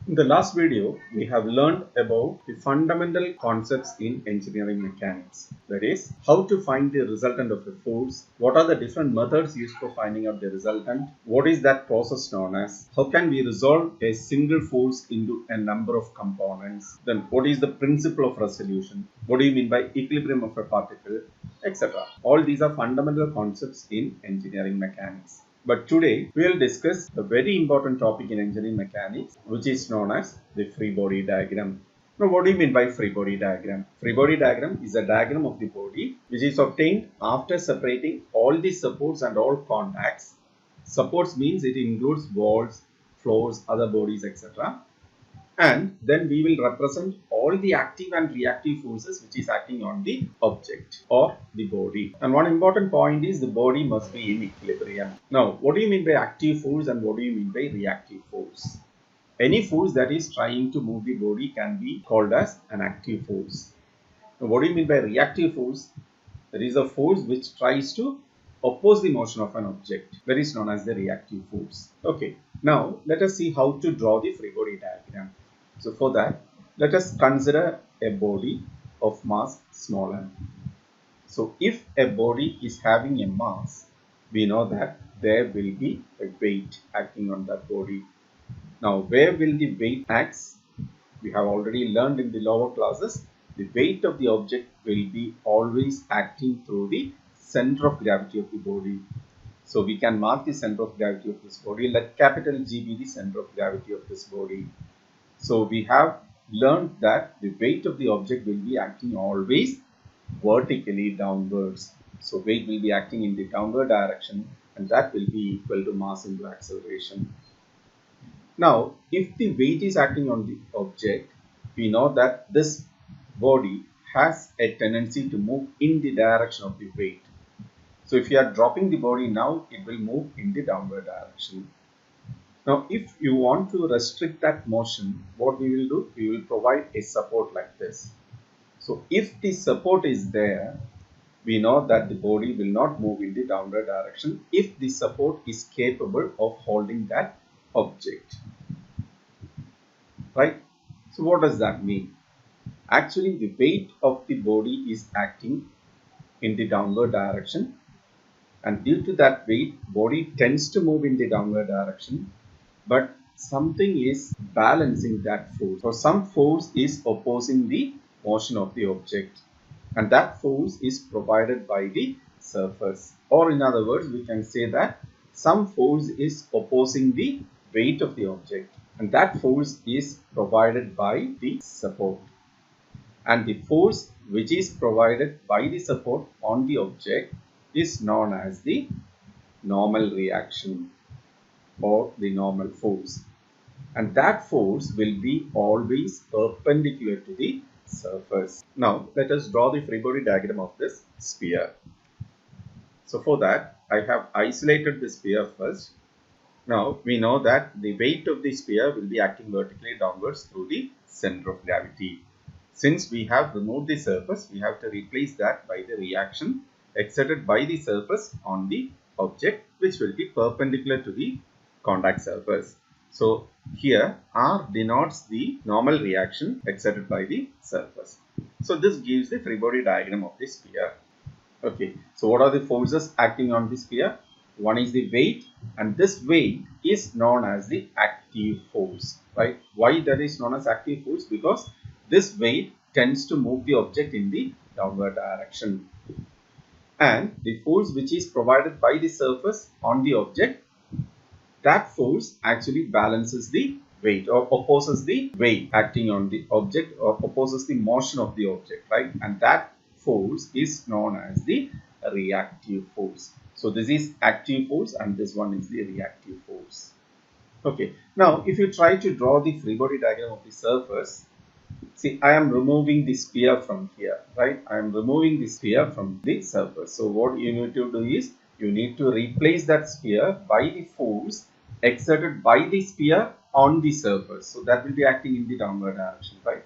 In the last video, we have learned about the fundamental concepts in engineering mechanics. That is, how to find the resultant of a force, what are the different methods used for finding out the resultant, what is that process known as, how can we resolve a single force into a number of components, then what is the principle of resolution, what do you mean by equilibrium of a particle, etc. All these are fundamental concepts in engineering mechanics. But today we will discuss a very important topic in engineering mechanics, which is known as the free body diagram. Now, what do you mean by free body diagram? Free body diagram is a diagram of the body which is obtained after separating all the supports and all contacts. Supports means it includes walls, floors, other bodies, etc. And then we will represent all the active and reactive forces which is acting on the object or the body. And one important point is the body must be in equilibrium. Now, what do you mean by active force and what do you mean by reactive force? Any force that is trying to move the body can be called as an active force. Now, what do you mean by reactive force? There is a force which tries to oppose the motion of an object. That is known as the reactive force. Okay, now let us see how to draw the free body diagram. So for that, let us consider a body of mass small m. So if a body is having a mass, we know that there will be a weight acting on that body. Now where will the weight act? We have already learned in the lower classes, the weight of the object will be always acting through the center of gravity of the body. So we can mark the center of gravity of this body. Let capital G be the center of gravity of this body. So we have learned that the weight of the object will be acting always vertically downwards. So weight will be acting in the downward direction and that will be equal to mass into acceleration. Now, if the weight is acting on the object, we know that this body has a tendency to move in the direction of the weight. So if you are dropping the body now, it will move in the downward direction. Now, if you want to restrict that motion, what we will do? We will provide a support like this. So, if the support is there, we know that the body will not move in the downward direction if the support is capable of holding that object. Right? So, what does that mean? Actually, the weight of the body is acting in the downward direction, and due to that weight, body tends to move in the downward direction. But something is balancing that force, or some force is opposing the motion of the object, and that force is provided by the surface. Or in other words, we can say that some force is opposing the weight of the object, and that force is provided by the support. And the force which is provided by the support on the object is known as the normal reaction or the normal force, and that force will be always perpendicular to the surface. Now let us draw the free body diagram of this sphere. So for that, I have isolated the sphere first. Now we know that the weight of the sphere will be acting vertically downwards through the center of gravity. Since we have removed the surface, we have to replace that by the reaction exerted by the surface on the object, which will be perpendicular to the contact surface. So here R denotes the normal reaction exerted by the surface. So this gives the free body diagram of the sphere. Okay, so what are the forces acting on the sphere? One is the weight, and this weight is known as the active force, right? Why that is known as active force? Because this weight tends to move the object in the downward direction, and the force which is provided by the surface on the object, that force actually balances the weight or opposes the weight acting on the object or opposes the motion of the object, right? And that force is known as the reactive force. So this is active force and this one is the reactive force. Okay, now if you try to draw the free body diagram of the surface, see, I am removing the sphere from here, right? I am removing the sphere from the surface. So what you need to do is, you need to replace that sphere by the force exerted by the sphere on the surface. So that will be acting in the downward direction, right?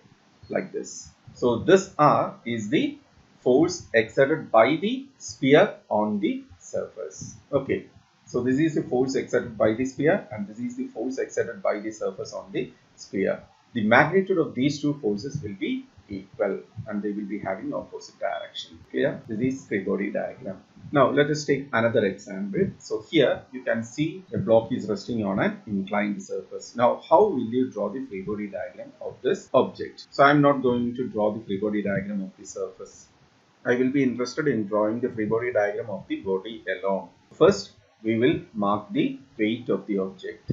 Like this. So this R is the force exerted by the sphere on the surface. Okay. So this is the force exerted by the sphere and this is the force exerted by the surface on the It's clear. The magnitude of these two forces will be equal and they will be having opposite direction. Clear? This is free body diagram. Now let us take another example. So here you can see a block is resting on an inclined surface. Now how will you draw the free body diagram of this object? So I am not going to draw the free body diagram of the surface. I will be interested in drawing the free body diagram of the body alone. First we will mark the weight of the object.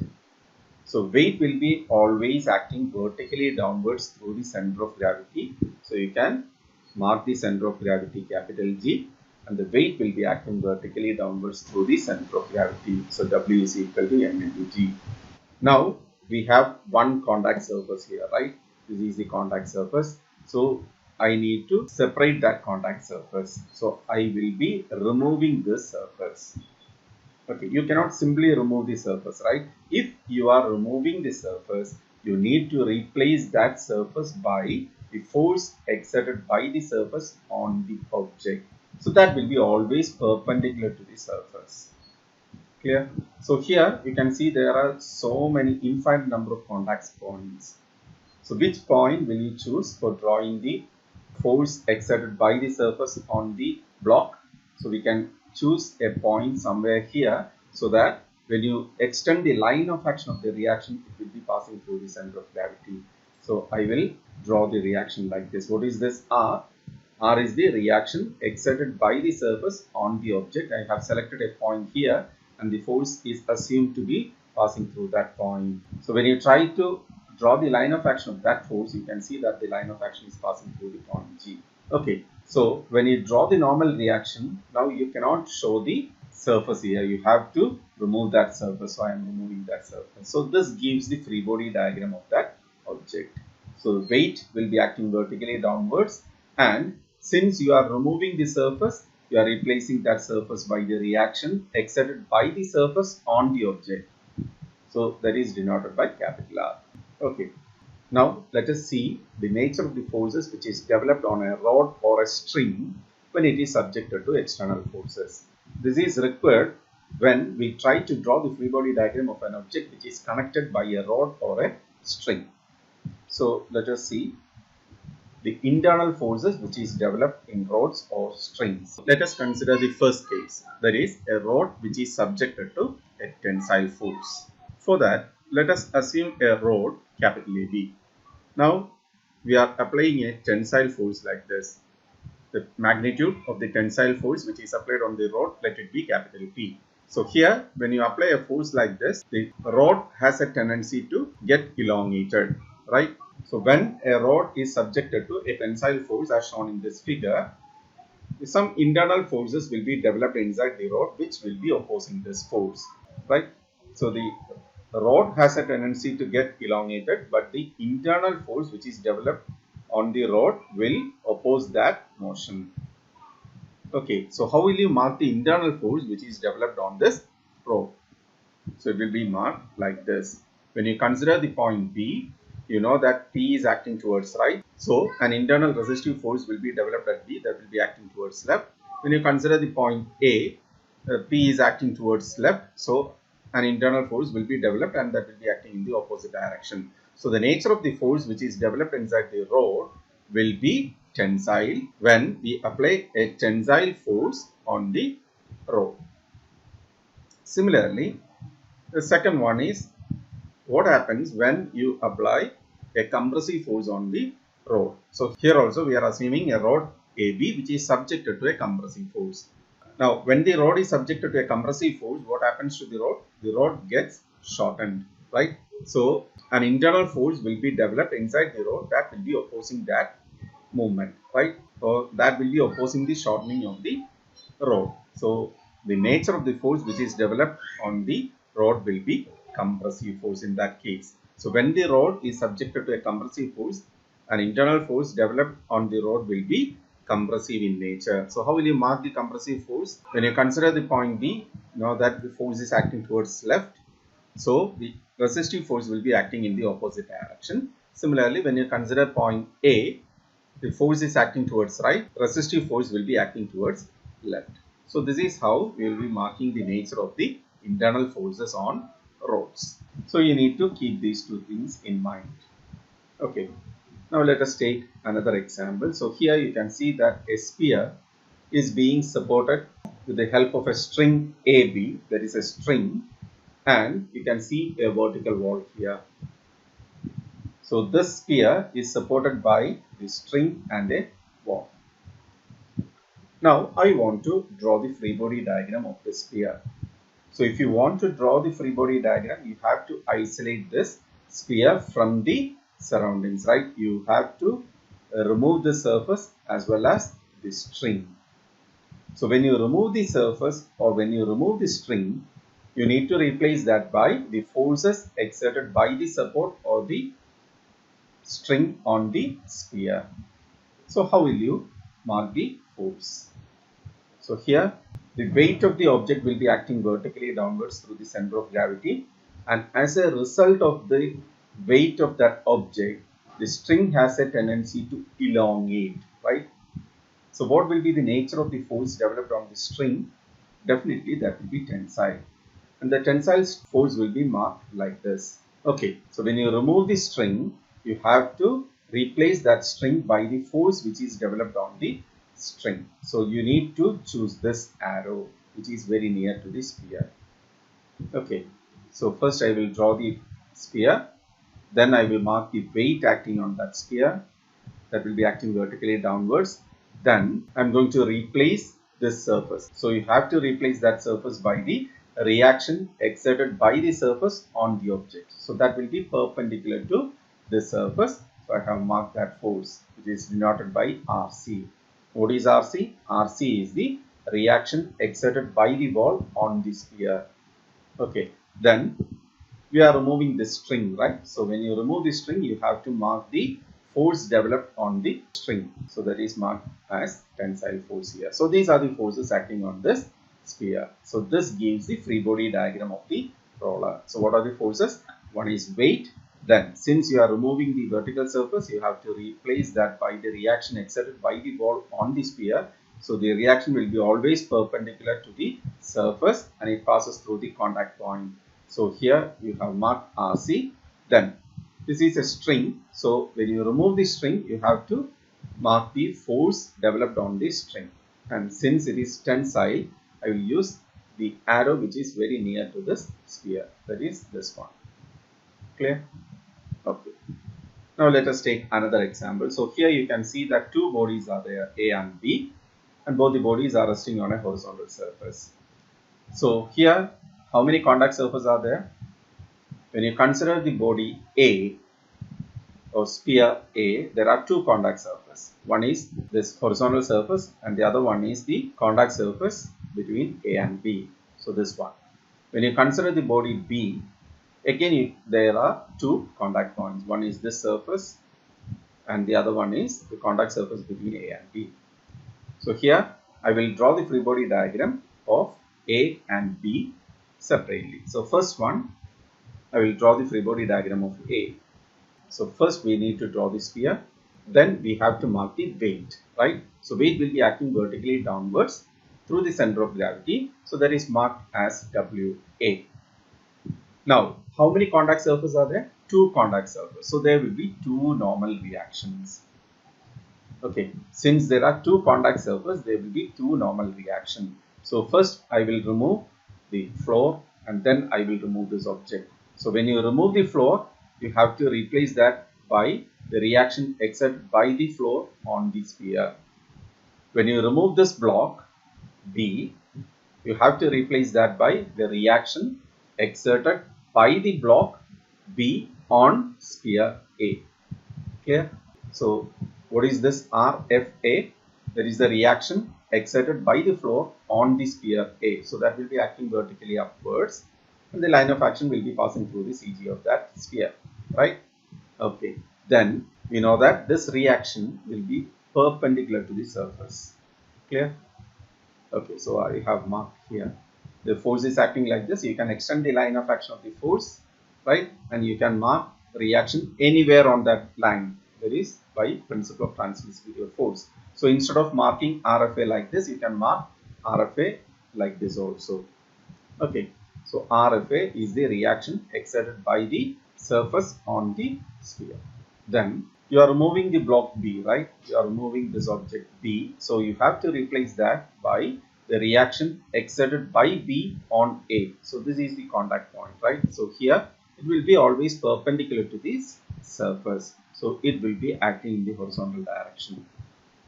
So weight will be always acting vertically downwards through the center of gravity. So you can mark the center of gravity capital G, and the weight will be acting vertically downwards through the center of gravity. So W is equal to M into G. Now we have one contact surface here, right? This is the contact surface. So I need to separate that contact surface. So I will be removing this surface. Okay, you cannot simply remove the surface, right? If you are removing the surface, you need to replace that surface by the force exerted by the surface on the object. So that will be always perpendicular to the surface. Clear? So here you can see there are so many infinite number of contact points. So which point will you choose for drawing the force exerted by the surface on the block? So we can choose a point somewhere here, so that when you extend the line of action of the reaction, it will be passing through the center of gravity. So I will draw the reaction like this. What is this R? R is the reaction exerted by the surface on the object. I have selected a point here and the force is assumed to be passing through that point. So when you try to draw the line of action of that force, you can see that the line of action is passing through the point G. Okay, so when you draw the normal reaction, now you cannot show the surface here. You have to remove that surface. So I am removing that surface. So this gives the free body diagram of that object. So the weight will be acting vertically downwards, and since you are removing the surface, you are replacing that surface by the reaction exerted by the surface on the object. So that is denoted by capital R. Okay. Now let us see the nature of the forces which is developed on a rod or a string when it is subjected to external forces. This is required when we try to draw the free body diagram of an object which is connected by a rod or a string. So let us see the internal forces which is developed in rods or strings. Let us consider the first case, that is a rod which is subjected to a tensile force. For that, let us assume a rod capital AB. Now we are applying a tensile force like this. The magnitude of the tensile force which is applied on the rod, let it be capital P. So here when you apply a force like this, the rod has a tendency to get elongated, right? So when a rod is subjected to a tensile force as shown in this figure, some internal forces will be developed inside the rod which will be opposing this force, right? So the rod has a tendency to get elongated, but the internal force which is developed on the rod will oppose that motion. Okay, so how will you mark the internal force which is developed on this rod? So it will be marked like this. When you consider the point B, you know that P is acting towards right. So an internal resistive force will be developed at B that will be acting towards left. When you consider the point A, P is acting towards left. So an internal force will be developed and that will be acting in the opposite direction. So the nature of the force which is developed inside the rod will be tensile when we apply a tensile force on the rod. Similarly, the second one is what happens when you apply a compressive force on the rod. So here also we are assuming a rod AB which is subjected to a compressive force. Now when the rod is subjected to a compressive force, what happens to the rod? The rod gets shortened, right? So an internal force will be developed inside the rod that will be opposing that movement, right? So that will be opposing the shortening of the rod. So the nature of the force which is developed on the rod will be compressive force in that case. So when the rod is subjected to a compressive force, an internal force developed on the rod will be compressive in nature. So how will you mark the compressive force? When you consider the point B, you know that the force is acting towards left. So the resistive force will be acting in the opposite direction. Similarly, when you consider point A, the force is acting towards right, resistive force will be acting towards left. So this is how we will be marking the nature of the internal forces on rods. So you need to keep these two things in mind. Okay, now let us take another example. So here you can see that a sphere is being supported with the help of a string AB, that is a string, and you can see a vertical wall here. So this sphere is supported by the string and a wall. Now I want to draw the free body diagram of the sphere. So if you want to draw the free body diagram, you have to isolate this sphere from the surroundings, right? You have to remove the surface as well as the string. So when you remove the surface or when you remove the string, you need to replace that by the forces exerted by the support or the string on the sphere. So how will you mark the force? So here the weight of the object will be acting vertically downwards through the center of gravity, and as a result of the weight of that object, the string has a tendency to elongate, right? So what will be the nature of the force developed on the string? Definitely that will be tensile, and the tensile force will be marked like this. Okay, so when you remove the string, you have to replace that string by the force which is developed on the string. So you need to choose this arrow which is very near to the sphere. Okay, so first I will draw the sphere, then I will mark the weight acting on that sphere that will be acting vertically downwards. Then I'm going to replace this surface. So you have to replace that surface by the reaction exerted by the surface on the object. So that will be perpendicular to the surface. So I have marked that force, which is denoted by RC. What is RC? RC is the reaction exerted by the wall on the sphere. Okay, then we are removing this string, right? So when you remove the string, you have to mark the force developed on the string. So that is marked as tensile force here. So these are the forces acting on this sphere. So this gives the free body diagram of the roller. So what are the forces? One is weight. Then since you are removing the vertical surface, you have to replace that by the reaction exerted by the wall on the sphere. So the reaction will be always perpendicular to the surface and it passes through the contact point. So here you have marked RC. Then this is a string. So when you remove the string, you have to mark the force developed on the string. And since it is tensile, I will use the arrow which is very near to this sphere. That is this one. Clear? Okay. Now let us take another example. So here you can see that two bodies are there, A and B, and both the bodies are resting on a horizontal surface. So here, how many contact surfaces are there? When you consider the body A or sphere A, there are two contact surfaces. One is this horizontal surface and the other one is the contact surface between A and B. So this one. When you consider the body B, again there are two contact points. One is this surface and the other one is the contact surface between A and B. So here I will draw the free body diagram of A and B separately. So first one, I will draw the free body diagram of A. So first we need to draw the sphere, then we have to mark the weight, right? So weight will be acting vertically downwards through the center of gravity. So that is marked as WA. Now, how many contact surfaces are there? Two contact surfaces. So there will be two normal reactions. Okay, since there are two contact surfaces, there will be two normal reactions. So first I will remove the floor and then I will remove this object. So when you remove the floor, you have to replace that by the reaction exerted by the floor on the sphere. When you remove this block B, you have to replace that by the reaction exerted by the block B on sphere A. Clear? So what is this RFA? That is the reaction exerted by the floor on the sphere A. So that will be acting vertically upwards and the line of action will be passing through the CG of that sphere, right? Okay, then we know that this reaction will be perpendicular to the surface. Clear? Okay, so I have marked here. The force is acting like this. You can extend the line of action of the force, right? And you can mark reaction anywhere on that line. That is by principle of transmissivity of force. So instead of marking RFA like this, you can mark RFA like this also. Okay, So RFA is the reaction exerted by the surface on the sphere. Then you are removing the block B, right? You are removing this object B. So you have to replace that by the reaction exerted by B on A. So this is the contact point, right? So here it will be always perpendicular to this surface. So it will be acting in the horizontal direction.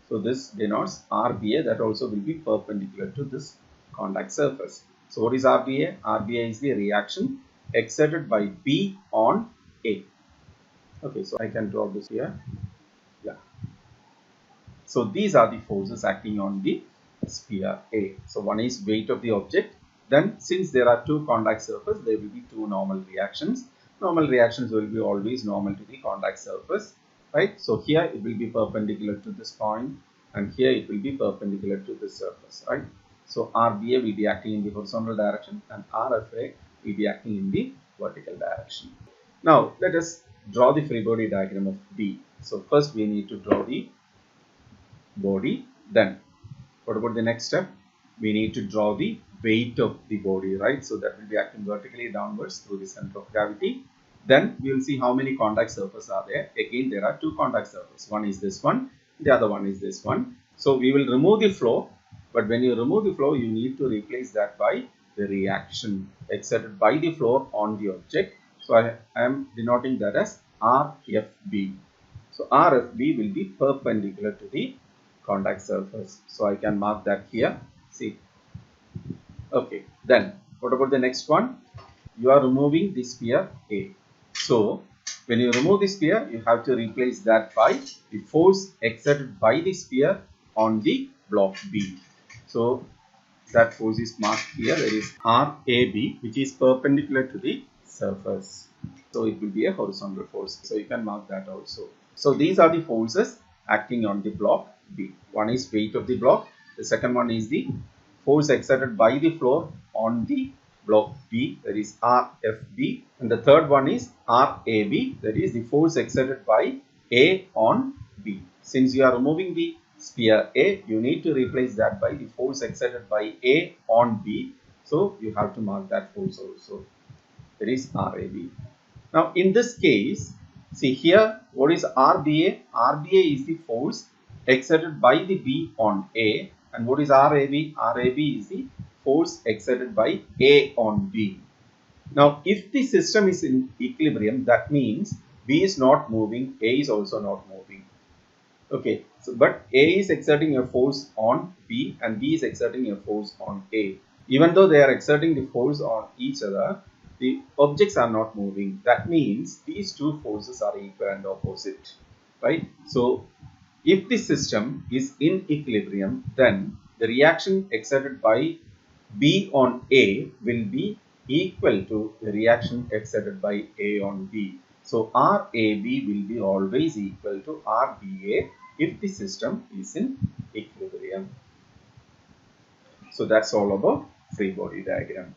So this denotes RBA, that also will be perpendicular to this contact surface. So what is RBA? RBA is the reaction exerted by B on A. Okay, so I can draw this here. Yeah. So these are the forces acting on the sphere A. So one is weight of the object. Then since there are two contact surfaces, there will be two normal reactions. Normal reactions will be always normal to the contact surface, right? So here it will be perpendicular to this point, and here it will be perpendicular to this surface, right? So RBA will be acting in the horizontal direction and RFA will be acting in the vertical direction. Now let us draw the free body diagram of B. So first we need to draw the body. Then what about the next step? We need to draw the weight of the body, right? So that will be acting vertically downwards through the center of gravity. Then we will see how many contact surfaces are there. Again, there are two contact surfaces. One is this one, the other one is this one. So we will remove the flow, but when you remove the flow, you need to replace that by the reaction exerted by the flow on the object. So I am denoting that as RFB. So RFB will be perpendicular to the contact surface. So I can mark that here. See. Okay. Then what about the next one? You are removing the sphere A. So when you remove the sphere, you have to replace that by the force exerted by the sphere on the block B. So that force is marked here. There is RAB, which is perpendicular to the surface. So it will be a horizontal force. So you can mark that also. So these are the forces acting on the block B. One is weight of the block. The second one is the force exerted by the floor on the block B, that is RFB. And the third one is RAB, that is the force exerted by A on B. Since you are removing the sphere A, you need to replace that by the force exerted by A on B. So you have to mark that force also. That is RAB. Now in this case, see here, what is RBA? RBA is the force exerted by the B on A. And what is RAB? RAB is the force exerted by A on B. Now if the system is in equilibrium, that means B is not moving, A is also not moving. Okay, so but A is exerting a force on B and B is exerting a force on A. Even though they are exerting the force on each other, the objects are not moving. That means these two forces are equal and opposite, right? So if the system is in equilibrium, then the reaction exerted by B on A will be equal to the reaction exerted by A on B. So RAB will be always equal to RBA if the system is in equilibrium. So that's all about free body diagram.